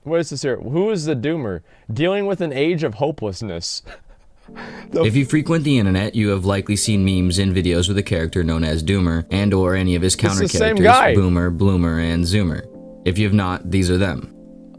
What is this here? Who is the doomer? Dealing with an age of hopelessness. If you frequent the internet, you have likely seen memes and videos with a character known as Doomer and or any of his counter characters, Boomer, Bloomer, and Zoomer. If you have not, these are them.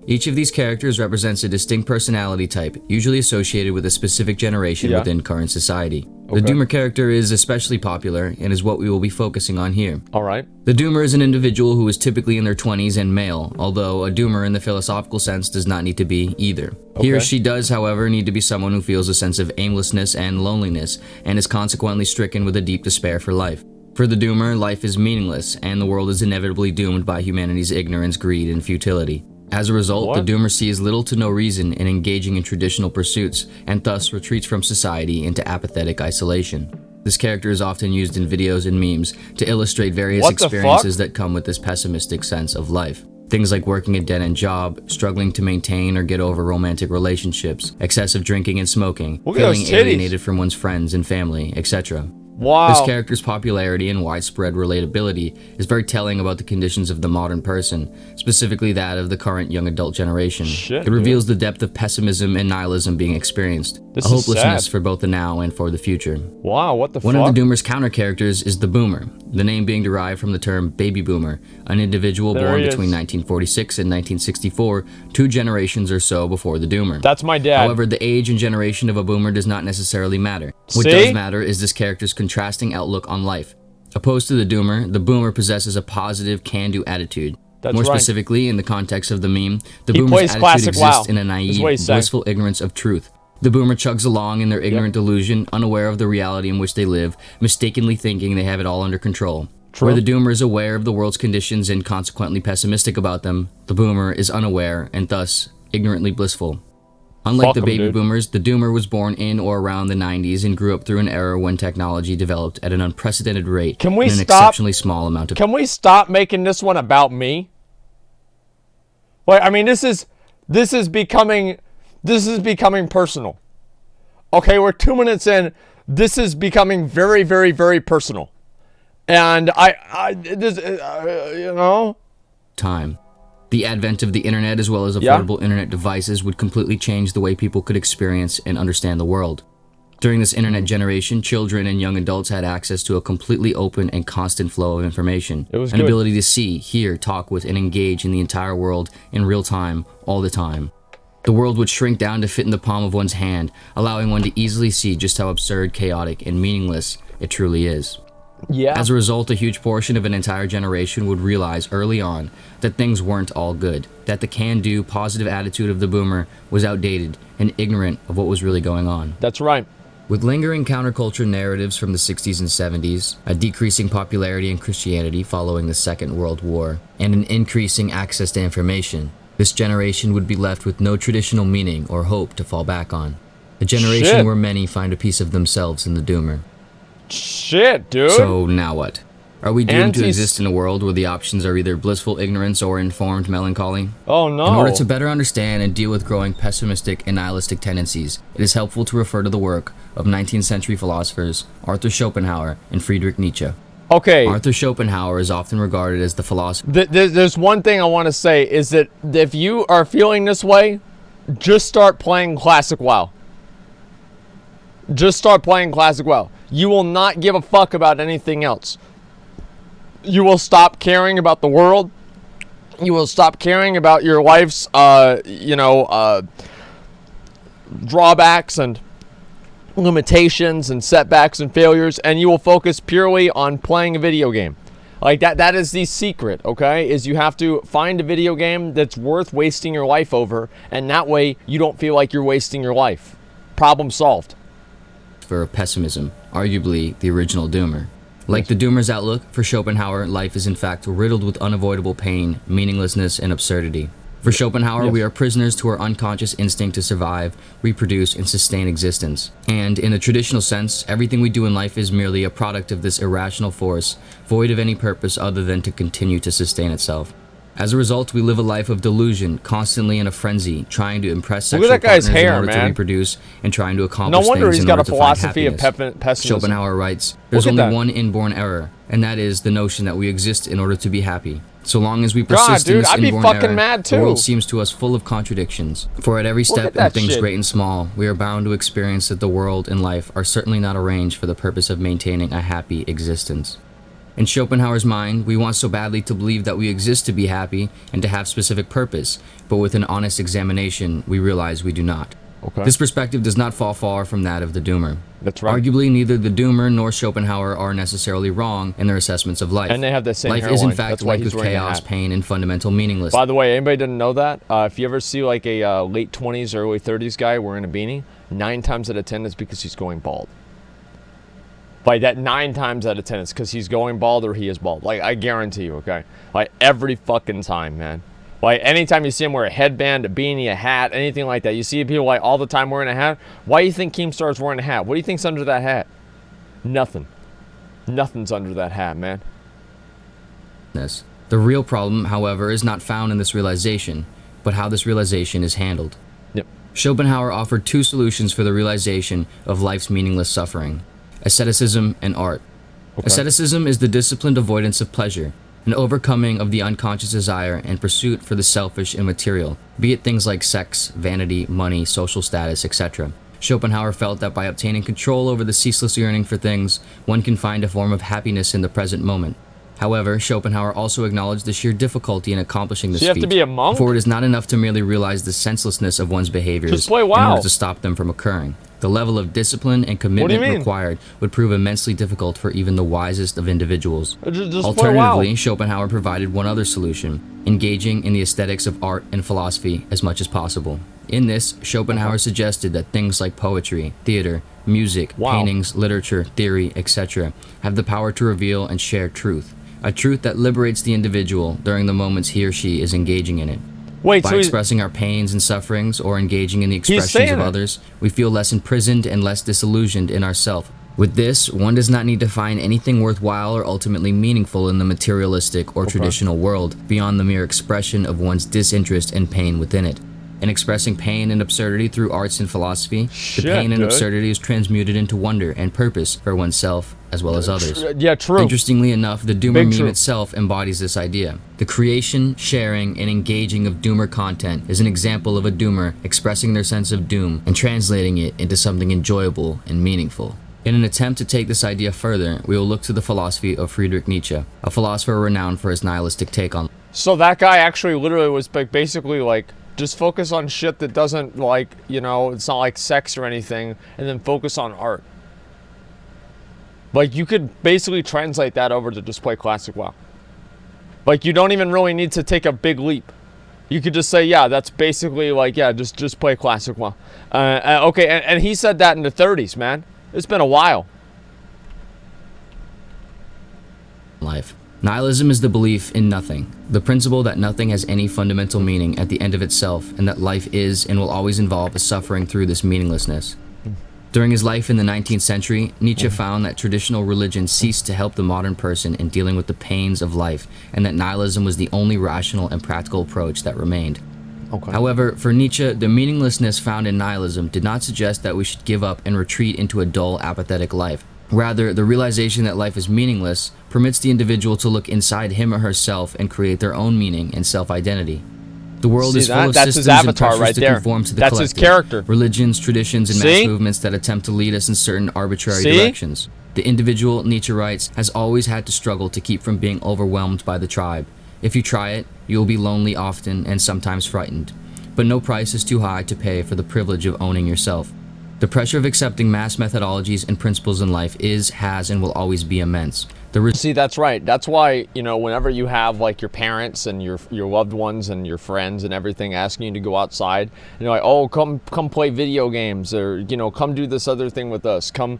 Each of these characters represents a distinct personality type, usually associated with a specific generation within current society. The Doomer character is especially popular and is what we will be focusing on here. Alright. The Doomer is an individual who is typically in their 20s and male, although a Doomer in the philosophical sense does not need to be either. He or she does, however, need to be someone who feels a sense of aimlessness and loneliness, and is consequently stricken with a deep despair for life. For the Doomer, life is meaningless, and the world is inevitably doomed by humanity's ignorance, greed, and futility. As a result, the Doomer sees little to no reason in engaging in traditional pursuits, and thus retreats from society into apathetic isolation. This character is often used in videos and memes to illustrate various experiences that come with this pessimistic sense of life. Things like working a dead-end job, struggling to maintain or get over romantic relationships, excessive drinking and smoking, feeling alienated from one's friends and family, etc. This character's popularity and widespread relatability is very telling about the conditions of the modern person, specifically that of the current young adult generation. It reveals the depth of pessimism and nihilism being experienced, a hopelessness for both the now and for the future. Wow, what the fuck? One of the Doomer's counter characters is the Boomer, the name being derived from the term baby boomer, an individual born between 1946 and 1964, 2 generations or so before the Doomer. That's my dad. However, the age and generation of a Boomer does not necessarily matter. What does matter is this character's contrasting outlook on life. Opposed to the Boomer possesses a positive, can-do attitude. More specifically, in the context of the meme, the Boomer's attitude exists in a naive, blissful ignorance of truth. The Boomer chugs along in their ignorant delusion, unaware of the reality in which they live, mistakenly thinking they have it all under control. Where the Doomer is aware of the world's conditions and consequently pessimistic about them, the Boomer is unaware and thus ignorantly blissful. Unlike the baby boomers, the Doomer was born in or around the 90s and grew up through an era when technology developed at an unprecedented rate in an exceptionally small amount of time. Can we stop making this one about me? Wait, I mean, this is becoming personal. Okay, we're 2 minutes in. This is becoming very, very, very personal. And you know? The advent of the internet as well as affordable internet devices would completely change the way people could experience and understand the world. During this internet generation, children and young adults had access to a completely open and constant flow of information. An ability to see, hear, talk with, and engage in the entire world in real time, all the time. The world would shrink down to fit in the palm of one's hand, allowing one to easily see just how absurd, chaotic, and meaningless it truly is. As a result, a huge portion of an entire generation would realize early on that things weren't all good, that the can-do, positive attitude of the Boomer was outdated and ignorant of what was really going on. That's right. With lingering counterculture narratives from the 60s and 70s, a decreasing popularity in Christianity following the Second World War, and an increasing access to information, this generation would be left with no traditional meaning or hope to fall back on. A generation where many find a piece of themselves in the Doomer. Shit, dude. So now what? Are we doomed to exist in a world where the options are either blissful ignorance or informed melancholy? Oh no. In order to better understand and deal with growing pessimistic and nihilistic tendencies, it is helpful to refer to the work of 19th century philosophers Arthur Schopenhauer and Friedrich Nietzsche. Okay. Arthur Schopenhauer is often regarded as the philosopher. There's one thing I want to say is that if you are feeling this way, just start playing Classic WoW. Just start playing Classic WoW. You will not give a fuck about anything else. You will stop caring about the world. You will stop caring about your life's, drawbacks and limitations and setbacks and failures, and you will focus purely on playing a video game. Like that is the secret, okay? Is you have to find a video game that's worth wasting your life over, and that way you don't feel like you're wasting your life. Problem solved. For pessimism, arguably the original Doomer. Like the Doomer's outlook, for Schopenhauer, life is in fact riddled with unavoidable pain, meaninglessness, and absurdity. For Schopenhauer, we are prisoners to our unconscious instinct to survive, reproduce, and sustain existence. And, in a traditional sense, everything we do in life is merely a product of this irrational force, void of any purpose other than to continue to sustain itself. As a result, we live a life of delusion, constantly in a frenzy, trying to impress sexual partners in order to reproduce, and trying to accomplish things in order to find happiness. Schopenhauer writes, "There's only one inborn error, and that is the notion that we exist in order to be happy. So long as we God, persist in dude, this I'd be inborn fucking error, mad the world too. seems to us full of contradictions. For at every Look step at in that things shit. great and small, we are bound to experience that the world and life are certainly not arranged for the purpose of maintaining a happy existence. In Schopenhauer's mind, we want so badly to believe that we exist to be happy and to have specific purpose, but with an honest examination, we realize we do not. Okay. This perspective does not fall far from that of the doomer. That's right. Arguably, neither the doomer nor Schopenhauer are necessarily wrong in their assessments of life. And they have the same Life hairline. is in fact That's why linked he's with wearing a chaos, hat. pain, and fundamental meaninglessness. By the way, anybody didn't know that? If you ever see like a late 20s, early 30s guy wearing a beanie, 9 times out of 10 is because he's going bald. Like that 9 times out of 10 is because he's going bald or he is bald. Like I guarantee you, okay? Like every fucking time, man. Like anytime you see him wear a headband, a beanie, a hat, anything like that, you see people like all the time wearing a hat. Why do you think Keemstar's wearing a hat? What do you think's under that hat? Nothing. Nothing's under that hat, man. The real problem, however, is not found in this realization, but how this realization is handled. Yep. Schopenhauer offered 2 solutions for the realization of life's meaningless suffering: asceticism and art. Okay. Asceticism is the disciplined avoidance of pleasure, an overcoming of the unconscious desire and pursuit for the selfish and material, be it things like sex, vanity, money, social status, etc. Schopenhauer felt that by obtaining control over the ceaseless yearning for things, one can find a form of happiness in the present moment. However, Schopenhauer also acknowledged the sheer difficulty in accomplishing this So you have feat, to be a monk? for it is not enough to merely realize the senselessness of one's behaviors Just play in WoW. order to stop them from occurring. The level of discipline and commitment mean? required would prove immensely difficult for even the wisest of individuals. Just play WoW. Alternatively, Schopenhauer provided one other solution: engaging in the aesthetics of art and philosophy as much as possible. In this, Schopenhauer suggested that things like poetry, theater, music, Wow. paintings, literature, theory, etc. have the power to reveal and share truth, a truth that liberates the individual during the moments he or she is engaging in it. Wait, By so he's, expressing our pains and sufferings or engaging in the saying expressions of it. others, we feel less imprisoned and less disillusioned in ourself. With this, one does not need to find anything worthwhile or ultimately meaningful in the materialistic or traditional world beyond the mere expression of one's disinterest and pain within it. In expressing pain and absurdity through arts and philosophy, Shit, the pain and dude. absurdity is transmuted into wonder and purpose for oneself as well as others. yeah, true. Interestingly enough, the Doomer Big meme true. itself embodies this idea. The creation, sharing, and engaging of Doomer content is an example of a Doomer expressing their sense of doom and translating it into something enjoyable and meaningful. In an attempt to take this idea further, we will look to the philosophy of Friedrich Nietzsche, a philosopher renowned for his nihilistic take on So that guy actually literally was basically like, just focus on shit that doesn't like, you know, it's not like sex or anything, and then focus on art. Like you could basically translate that over to just play classic WoW. Like you don't even really need to take a big leap. You could just say, yeah, that's basically like, yeah, just play classic WoW. Okay, and he said that in the 30s, man. It's been a while. life. Nihilism is the belief in nothing, the principle that nothing has any fundamental meaning at the end of itself, and that life is and will always involve a suffering through this meaninglessness. During his life in the 19th century, Nietzsche found that traditional religion ceased to help the modern person in dealing with the pains of life, and that nihilism was the only rational and practical approach that remained. Okay. However, for Nietzsche, the meaninglessness found in nihilism did not suggest that we should give up and retreat into a dull, apathetic life. Rather, the realization that life is meaningless permits the individual to look inside him or herself and create their own meaning and self-identity. The world See is that? full of That's his systems and avatar pressures right to there. conform to the That's his collective. character. Religions, traditions, and See? mass movements that attempt to lead us in certain arbitrary See? directions. The individual, Nietzsche writes, has always had to struggle to keep from being overwhelmed by the tribe. If you try it, you will be lonely often and sometimes frightened. But no price is too high to pay for the privilege of owning yourself. The pressure of accepting mass methodologies and principles in life is, has, and will always be immense. See, that's right. That's why, you know, whenever you have like your parents and your loved ones and your friends and everything asking you to go outside, you're like, oh, come play video games, or, you know, come do this other thing with us, come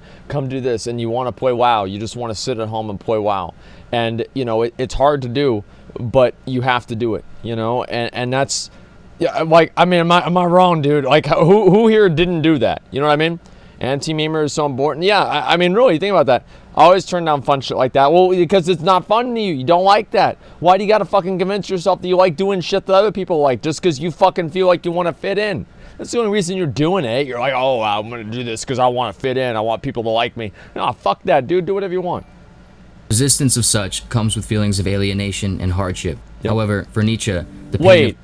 do this, and you want to play WoW, you just want to sit at home and play WoW, and you know it's hard to do, but you have to do it, you know, and that's, yeah, like, I mean, am I wrong, dude? Like, who here didn't do that? You know what I mean? Anti-memer is so important. Yeah, I mean, really, think about that. I always turn down fun shit like that. Well, because it's not fun to you. You don't like that. Why do you gotta fucking convince yourself that you like doing shit that other people like just because you fucking feel like you want to fit in? That's the only reason you're doing it. You're like, oh, I'm gonna do this because I want to fit in. I want people to like me. No, fuck that, dude. Do whatever you want. Resistance of such comes with feelings of alienation and hardship. Yep. However, for Nietzsche, the pain Wait.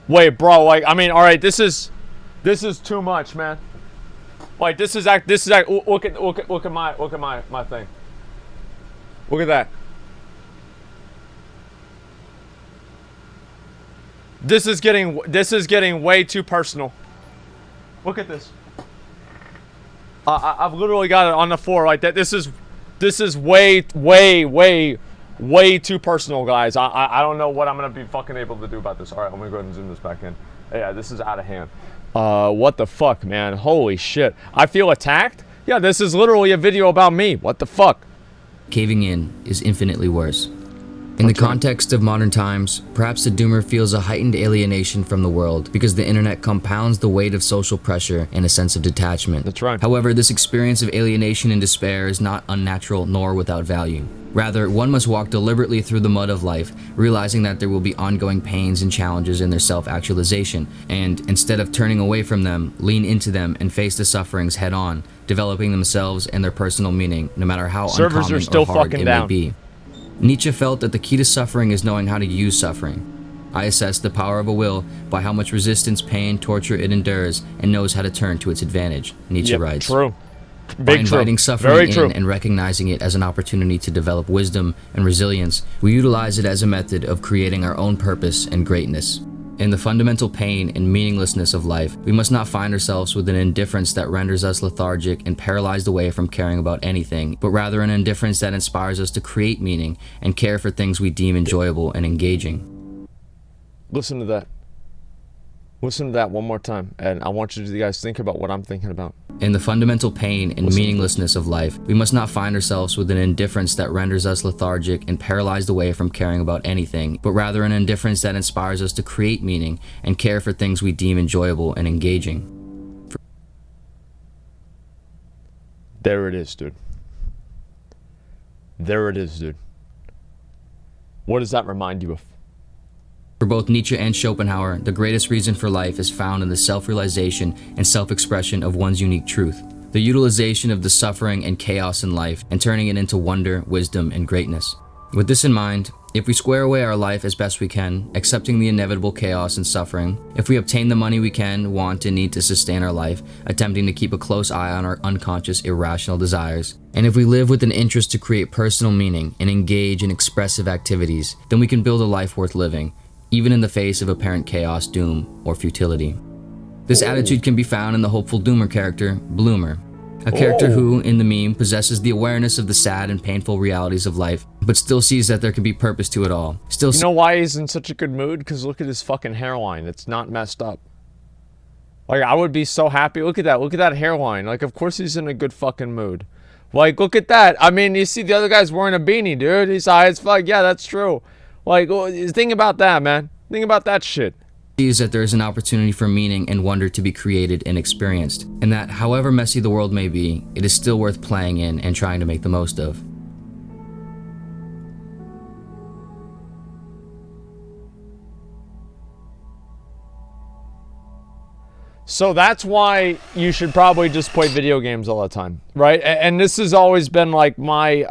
Wait, bro, like, I mean, all right, this is too much, man. Like, look at my thing. Look at that. This is getting way too personal. Look at this. I've literally got it on the floor like that. This is way too personal, guys. I don't know what I'm gonna be fucking able to do about this. All right, let me go ahead and zoom this back in. Yeah, this is out of hand. What the fuck, man? Holy shit. I feel attacked? Yeah, this is literally a video about me. What the fuck? Caving in is infinitely worse. In the context of modern times, perhaps the doomer feels a heightened alienation from the world because the internet compounds the weight of social pressure and a sense of detachment. That's right. However, this experience of alienation and despair is not unnatural nor without value. Rather, one must walk deliberately through the mud of life, realizing that there will be ongoing pains and challenges in their self-actualization, and instead of turning away from them, lean into them and face the sufferings head-on, developing themselves and their personal meaning, no matter how Servers uncommon are still or hard fucking it down. may be. Nietzsche felt that the key to suffering is knowing how to use suffering. I assess the power of a will by how much resistance, pain, torture it endures, and knows how to turn to its advantage, Nietzsche writes. True. By Big true. inviting suffering Very in true. and recognizing it as an opportunity to develop wisdom and resilience, we utilize it as a method of creating our own purpose and greatness. In the fundamental pain and meaninglessness of life, we must not find ourselves with an indifference that renders us lethargic and paralyzed away from caring about anything, but rather an indifference that inspires us to create meaning and care for things we deem enjoyable and engaging. Listen to that. Listen to that one more time, and I want you guys to think about what I'm thinking about. In the fundamental pain and meaninglessness of life, we must not find ourselves with an indifference that renders us lethargic and paralyzed away from caring about anything, but rather an indifference that inspires us to create meaning and care for things we deem enjoyable and engaging. There it is, dude. There it is, dude. What does that remind you of? For both Nietzsche and Schopenhauer, the greatest reason for life is found in the self-realization and self-expression of one's unique truth, the utilization of the suffering and chaos in life and turning it into wonder, wisdom, and greatness. With this in mind, if we square away our life as best we can, accepting the inevitable chaos and suffering, if we obtain the money we can, want, and need to sustain our life, attempting to keep a close eye on our unconscious, irrational desires, and if we live with an interest to create personal meaning and engage in expressive activities, then we can build a life worth living, even in the face of apparent chaos, doom, or futility. This attitude can be found in the hopeful doomer character, Bloomer, a character who, in the meme, possesses the awareness of the sad and painful realities of life, but still sees that there can be purpose to it all. You know why he's in such a good mood? Because look at his fucking hairline. It's not messed up. Like, I would be so happy. Look at that. Look at that hairline. Like, of course he's in a good fucking mood. Like, look at that. I mean, you see the other guy's wearing a beanie, dude. He's high as fuck. Yeah, that's true. Like, think about that, man. Think about that shit. Sees that there is an opportunity for meaning and wonder to be created and experienced, and that however messy the world may be, it is still worth playing in and trying to make the most of. So that's why you should probably just play video games all the time, right? And this has always been like my,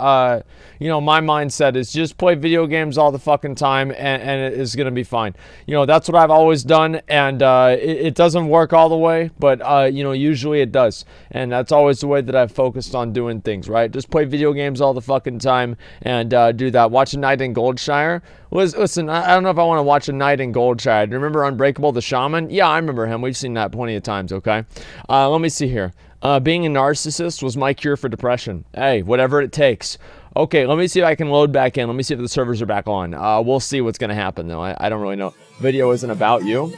my mindset is just play video games all the fucking time and it is going to be fine. That's what I've always done, and it doesn't work all the way, but, usually it does. And that's always the way that I've focused on doing things, right? Just play video games all the fucking time and do that. Watch A Night in Goldshire. Listen, I don't know if I want to watch A Night in Goldshire. Do you remember Unbreakable the Shaman? Yeah, I remember him. We've seen that plenty of times, okay? Let me see here. Being a narcissist was my cure for depression. Hey, whatever it takes. Okay, let me see if I can load back in. Let me see if the servers are back on. We'll see what's going to happen, though. I don't really know. Video isn't about you.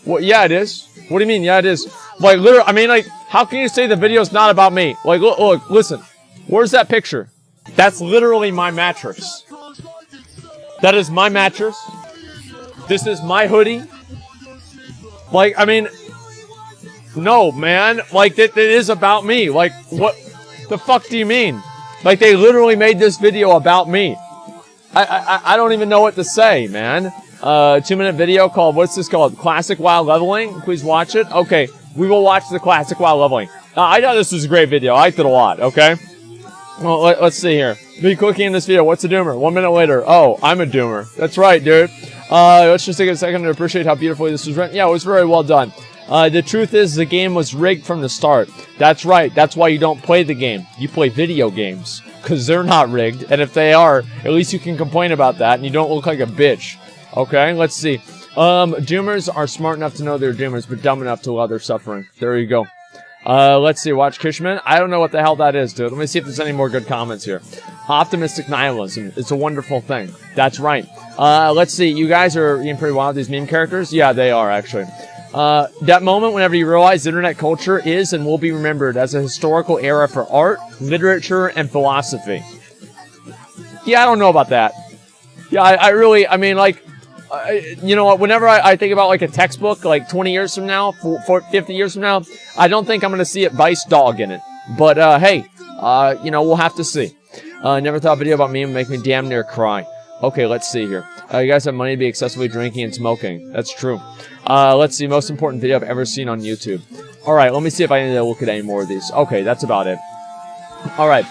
Well, yeah, it is. What do you mean? Yeah, it is. Like, literally, I mean, like, how can you say the video's not about me? Like, look, listen. Where's that picture? That's literally my mattress. That is my mattress. This is my hoodie. Like, I mean, no, man. Like, that is about me. Like, what the fuck do you mean? Like, they literally made this video about me. I don't even know what to say, man. 2-minute video called, what's this called? Classic While Leveling? Please watch it. Okay, we will watch the Classic While Leveling. I thought this was a great video. I liked it a lot, okay? Well, let's see here. Be cooking in this video. What's a doomer? 1 minute later. Oh, I'm a doomer. That's right, dude. Let's just take a second to appreciate how beautifully this was written. Yeah, it was very well done. The truth is the game was rigged from the start. That's right. That's why you don't play the game. You play video games. Because they're not rigged. And if they are, at least you can complain about that and you don't look like a bitch. Okay, let's see. Doomers are smart enough to know they're doomers, but dumb enough to allow their suffering. There you go. Let's see. Watch Kishman. I don't know what the hell that is, dude. Let me see if there's any more good comments here. Optimistic nihilism. It's a wonderful thing. That's right. Let's see. You guys are being pretty wild, these meme characters? Yeah, they are, actually. That moment whenever you realize internet culture is and will be remembered as a historical era for art, literature, and philosophy. Yeah, I don't know about that. Yeah, I mean, like, you know what, whenever I think about, like, a textbook, like, 20 years from now, 50 years from now, I don't think I'm going to see a Vice dog in it. But, hey, you know, we'll have to see. Never thought a video about me would make me damn near cry. Okay, let's see here. You guys have money to be excessively drinking and smoking. That's true. Let's see, most important video I've ever seen on YouTube. Alright, let me see if I need to look at any more of these. Okay, that's about it. Alright.